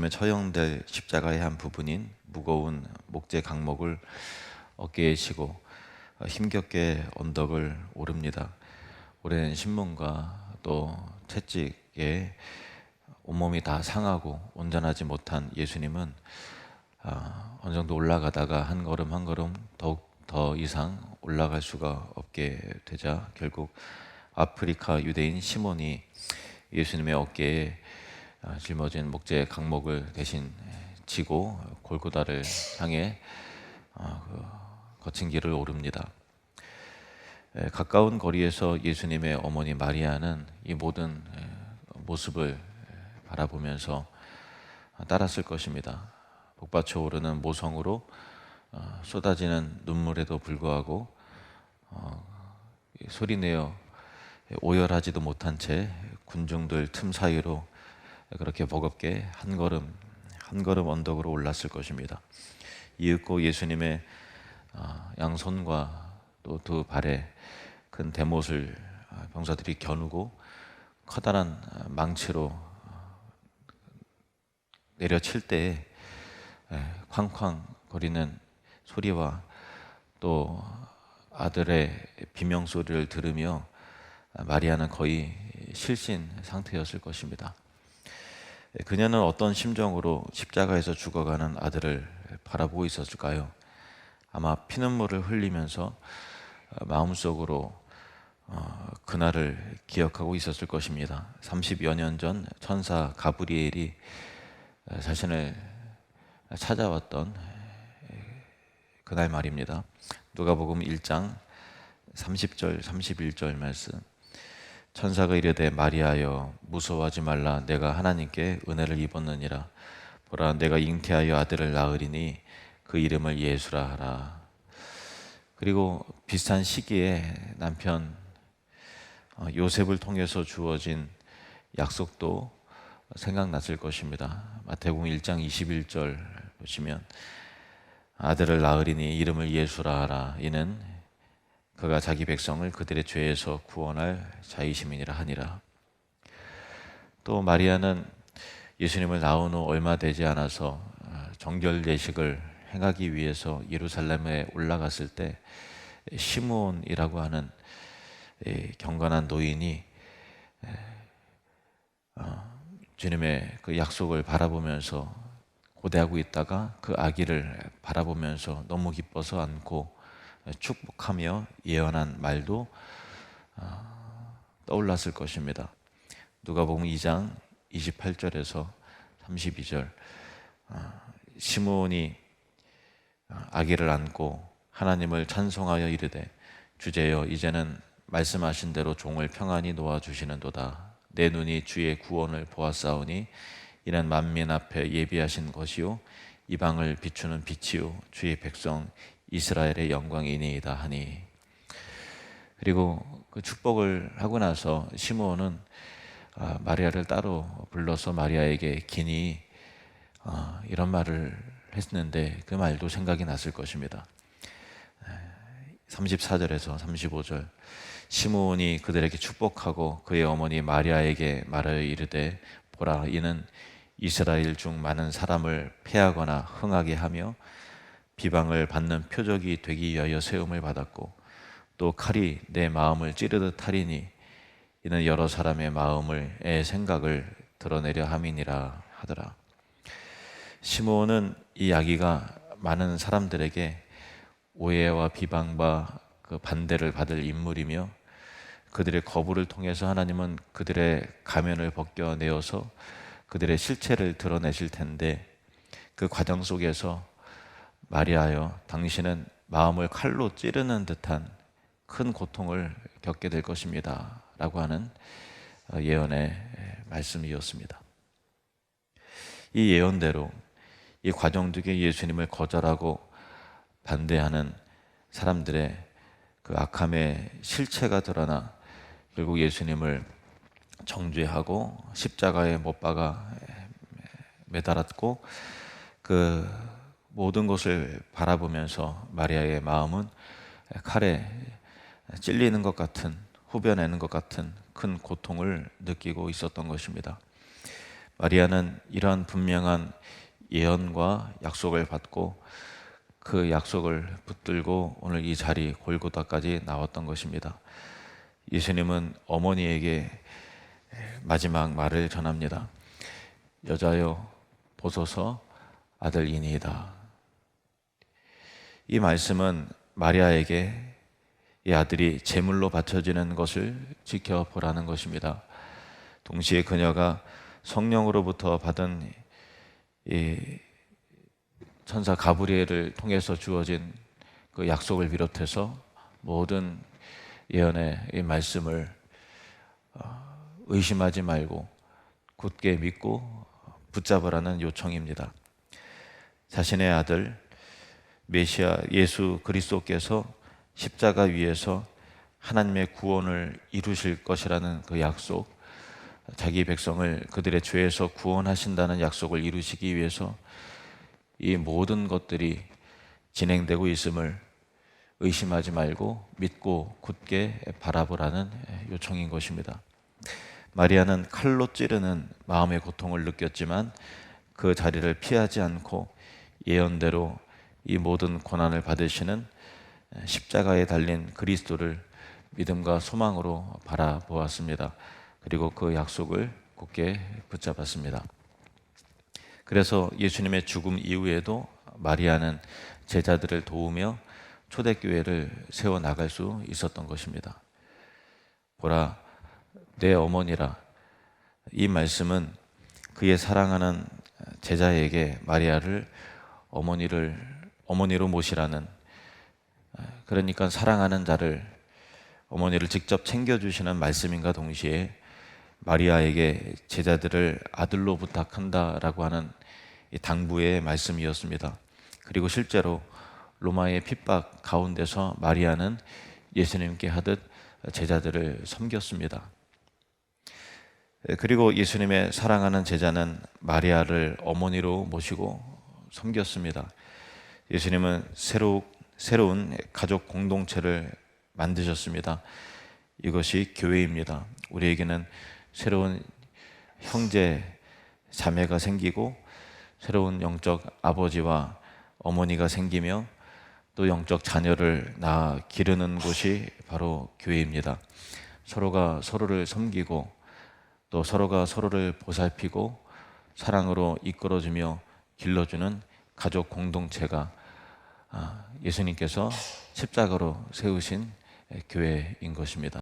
예수님의 처형될 십자가의 한 부분인 무거운 목재 강목을 어깨에 지고 힘겹게 언덕을 오릅니다. 오랜 신문과 또 채찍에 온몸이 다 상하고 온전하지 못한 예수님은 어느 정도 올라가다가 한 걸음 한 걸음 더욱 더 이상 올라갈 수가 없게 되자 결국 아프리카 유대인 시몬이 예수님의 어깨에 짊어진 목재 강목을 대신 지고 골고다를 향해 거친 길을 오릅니다. 가까운 거리에서 예수님의 어머니 마리아는 이 모든 모습을 바라보면서 따랐을 것입니다. 복받쳐 오르는 모성으로 쏟아지는 눈물에도 불구하고 소리내어 오열하지도 못한 채 군중들 틈 사이로 그렇게 버겁게 한 걸음 한 걸음 언덕으로 올랐을 것입니다. 이윽고 예수님의 양손과 또 두 발에 큰 대못을 병사들이 겨누고 커다란 망치로 내려칠 때에 쾅쾅 거리는 소리와 또 아들의 비명 소리를 들으며 마리아는 거의 실신 상태였을 것입니다. 그녀는 어떤 심정으로 십자가에서 죽어가는 아들을 바라보고 있었을까요? 아마 피눈물을 흘리면서 마음속으로 그날을 기억하고 있었을 것입니다. 30여 년 전 천사 가브리엘이 자신을 찾아왔던 그날 말입니다. 누가복음 1장 30절 31절 말씀. 천사가 이르되 마리아여 무서워하지 말라. 내가 하나님께 은혜를 입었느니라. 보라 내가 잉태하여 아들을 낳으리니 그 이름을 예수라 하라. 그리고 비슷한 시기에 남편 요셉을 통해서 주어진 약속도 생각났을 것입니다. 마태복음 1장 21절 보시면 아들을 낳으리니 이름을 예수라 하라. 이는 그가 자기 백성을 그들의 죄에서 구원할 자이심이니라 하니라. 또 마리아는 예수님을 낳은 후 얼마 되지 않아서 정결 예식을 행하기 위해서 예루살렘에 올라갔을 때 시므온이라고 하는 경건한 노인이 주님의 그 약속을 바라보면서 고대하고 있다가 그 아기를 바라보면서 너무 기뻐서 안고 축복하며 예언한 말도 떠올랐을 것입니다. 누가복음 2장 28절에서 32절 시므온이 아기를 안고 하나님을 찬송하여 이르되 주제여 이제는 말씀하신 대로 종을 평안히 놓아주시는도다. 내 눈이 주의 구원을 보았사오니 이는 만민 앞에 예비하신 것이요 이방을 비추는 빛이요 주의 백성 이스라엘의 영광이니이다 하니. 그리고 그 축복을 하고 나서 시므온은 마리아를 따로 불러서 마리아에게 긴히 이런 말을 했는데 그 말도 생각이 났을 것입니다. 34절에서 35절 시므온이 그들에게 축복하고 그의 어머니 마리아에게 말하여 이르되 보라 이는 이스라엘 중 많은 사람을 패하거나 흥하게 하며 비방을 받는 표적이 되기 위하여 세움을 받았고 또 칼이 내 마음을 찌르듯 하리니 이는 여러 사람의 마음을 생각을 드러내려 함이니라 하더라. 시므온은 이 아기가 많은 사람들에게 오해와 비방과 그 반대를 받을 인물이며 그들의 거부를 통해서 하나님은 그들의 가면을 벗겨내어서 그들의 실체를 드러내실 텐데 그 과정 속에서 마리아여 당신은 마음을 칼로 찌르는 듯한 큰 고통을 겪게 될 것입니다 라고 하는 예언의 말씀이었습니다. 이 예언대로 이 과정 중에 예수님을 거절하고 반대하는 사람들의 그 악함의 실체가 드러나 결국 예수님을 정죄하고 십자가에 못 박아 매달았고 그 모든 것을 바라보면서 마리아의 마음은 칼에 찔리는 것 같은 후벼내는 것 같은 큰 고통을 느끼고 있었던 것입니다. 마리아는 이러한 분명한 예언과 약속을 받고 그 약속을 붙들고 오늘 이 자리 골고다까지 나왔던 것입니다. 예수님은 어머니에게 마지막 말을 전합니다. 여자여 보소서 아들이니이다. 이 말씀은 마리아에게 이 아들이 제물로 바쳐지는 것을 지켜보라는 것입니다. 동시에 그녀가 성령으로부터 받은 이 천사 가브리엘을 통해서 주어진 그 약속을 비롯해서 모든 예언의 이 말씀을 의심하지 말고 굳게 믿고 붙잡으라는 요청입니다. 자신의 아들 메시아 예수 그리스도께서 십자가 위에서 하나님의 구원을 이루실 것이라는 그 약속, 자기 백성을 그들의 죄에서 구원하신다는 약속을 이루시기 위해서 이 모든 것들이 진행되고 있음을 의심하지 말고 믿고 굳게 바라보라는 요청인 것입니다. 마리아는 칼로 찌르는 마음의 고통을 느꼈지만 그 자리를 피하지 않고 예언대로 이 모든 고난을 받으시는 십자가에 달린 그리스도를 믿음과 소망으로 바라보았습니다. 그리고 그 약속을 굳게 붙잡았습니다. 그래서 예수님의 죽음 이후에도 마리아는 제자들을 도우며 초대교회를 세워나갈 수 있었던 것입니다. 보라, 내 어머니라. 이 말씀은 그의 사랑하는 제자에게 마리아를 어머니로 모시라는, 그러니까 사랑하는 자를 어머니를 직접 챙겨주시는 말씀인가 동시에 마리아에게 제자들을 아들로 부탁한다라고 하는 이 당부의 말씀이었습니다. 그리고 실제로 로마의 핍박 가운데서 마리아는 예수님께 하듯 제자들을 섬겼습니다. 그리고 예수님의 사랑하는 제자는 마리아를 어머니로 모시고 섬겼습니다. 예수님은 새로운 가족 공동체를 만드셨습니다. 이것이 교회입니다. 우리에게는 새로운 형제, 자매가 생기고 새로운 영적 아버지와 어머니가 생기며 또 영적 자녀를 낳아 기르는 곳이 바로 교회입니다. 서로가 서로를 섬기고 또 서로가 서로를 보살피고 사랑으로 이끌어주며 길러주는 가족 공동체가 예수님께서 십자가로 세우신 교회인 것입니다.